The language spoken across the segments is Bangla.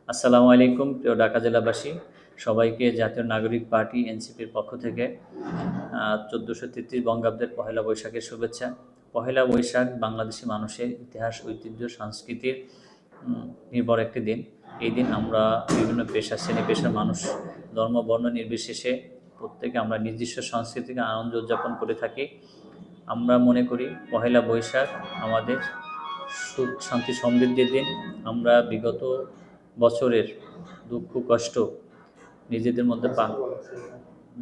আসসালামু আলাইকুম প্রিয় ঢাকা জেলাবাসী, সবাইকে জাতীয় নাগরিক পার্টি এনসিপির পক্ষ থেকে 1433 বঙ্গাব্দের পহেলা বৈশাখের শুভেচ্ছা। পহেলা বৈশাখ বাংলাদেশি মানুষের ইতিহাস, ঐতিহ্য, সংস্কৃতির নির্ভর একটি দিন। এই দিন আমরা বিভিন্ন পেশা, শ্রেণী পেশার মানুষ, ধর্ম, বর্ণ নির্বিশেষে প্রত্যেকে আমরা নিজস্ব সংস্কৃতিকে আনন্দ উদযাপন করে থাকি। আমরা মনে করি পহেলা বৈশাখ আমাদের সুখ, শান্তি, সমৃদ্ধির দিন। আমরা বিগত বছরের দুঃখ, কষ্ট নিজেদের মধ্যে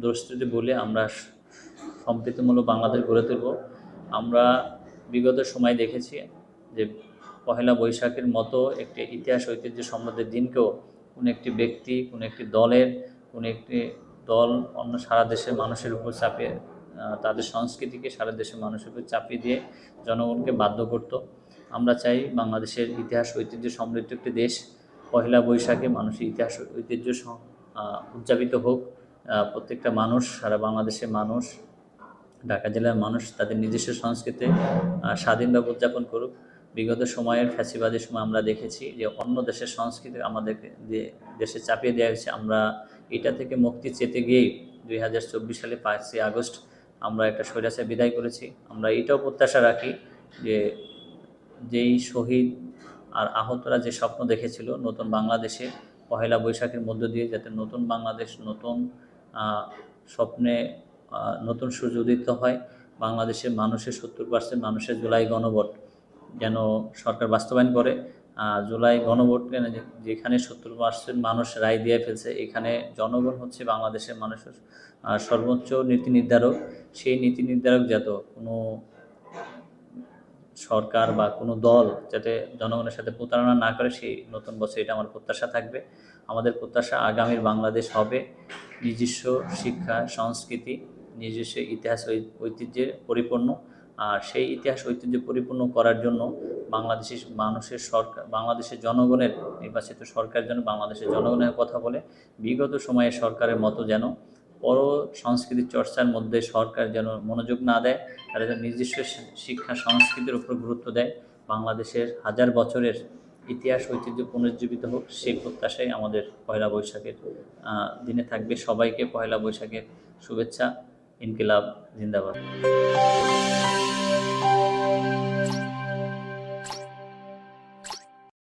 দুরস্তিতে বলে আমরা সম্প্রীতিমূলক বাংলাদেশ গড়ে তুলব। আমরা বিগত সময় দেখেছি যে পহেলা বৈশাখের মতো একটি ইতিহাস, ঐতিহ্য সমৃদ্ধের দিনকেও কোনো একটি ব্যক্তি, কোনো একটি দল অন্য সারা দেশের মানুষের উপর চাপিয়ে, তাদের সংস্কৃতিকে সারা দেশের মানুষের উপর চাপিয়ে দিয়ে জনগণকে বাধ্য করত। আমরা চাই বাংলাদেশের ইতিহাস, ঐতিহ্য সমৃদ্ধ একটি দেশ। পহেলা বৈশাখে মানুষের ইতিহাস, ঐতিহ্য উদযাপিত হোক। প্রত্যেকটা মানুষ, সারা বাংলাদেশের মানুষ, ঢাকা জেলার মানুষ তাদের নিজস্ব সংস্কৃতি স্বাধীনভাবে উদযাপন করুক। বিগত সময়ের ফ্যাসিবাদের সময় আমরা দেখেছি যে অন্য দেশের সংস্কৃতি আমাদেরকে যে দেশে চাপিয়ে দেওয়া হয়েছে, আমরা এটা থেকে মুক্তি চেতে গিয়েই 2024 সালে 5ই আগস্ট আমরা একটা স্বৈরাচার বিদায় করেছি। আমরা এটাও প্রত্যাশা রাখি যে যেই শহীদ আর আহতরা যে স্বপ্ন দেখেছিল নতুন বাংলাদেশে, পহেলা বৈশাখের মধ্য দিয়ে যাতে নতুন বাংলাদেশ, নতুন স্বপ্নে নতুন সূর্য উদিত হয়। বাংলাদেশের মানুষের 70% মানুষের জুলাই গণভোট যেন সরকার বাস্তবায়ন করে। জুলাই গণভোট যেখানে 70% মানুষ রায় দিয়ে ফেলছে, এখানে জনগণ হচ্ছে বাংলাদেশের মানুষের সর্বোচ্চ নীতি নির্ধারক। সেই নীতি নির্ধারক যাতে কোনো সরকার বা কোনো দল যাতে জনগণের সাথে প্রতারণা না করে, সেই নতুন বছর এটা আমার প্রত্যাশা থাকবে। আমাদের প্রত্যাশা আগামীর বাংলাদেশ হবে নিজস্ব শিক্ষা, সংস্কৃতি, নিজস্ব ইতিহাস, ঐতিহ্যে পরিপূর্ণ। আর সেই ইতিহাস, ঐতিহ্য পরিপূর্ণ করার জন্য বাংলাদেশের মানুষের সরকার, বাংলাদেশের জনগণের নির্বাচিত সরকার যেন বাংলাদেশের জনগণের কথা বলে। বিগত সময়ে সরকারের মতো যেন বড় সংস্কৃতির চর্চার মধ্যে সরকার যেন মনোযোগ না দেয়, তারা যেন নিজস্ব শিক্ষা, সংস্কৃতির উপর গুরুত্ব দেয়। বাংলাদেশের হাজার বছরের ইতিহাস, ঐতিহ্য পুনর্জীবিত হোক, সেই প্রত্যাশাই আমাদের পয়লা বৈশাখের দিনে থাকবে। সবাইকে পয়লা বৈশাখের শুভেচ্ছা। ইনকিলাব জিন্দাবাদ।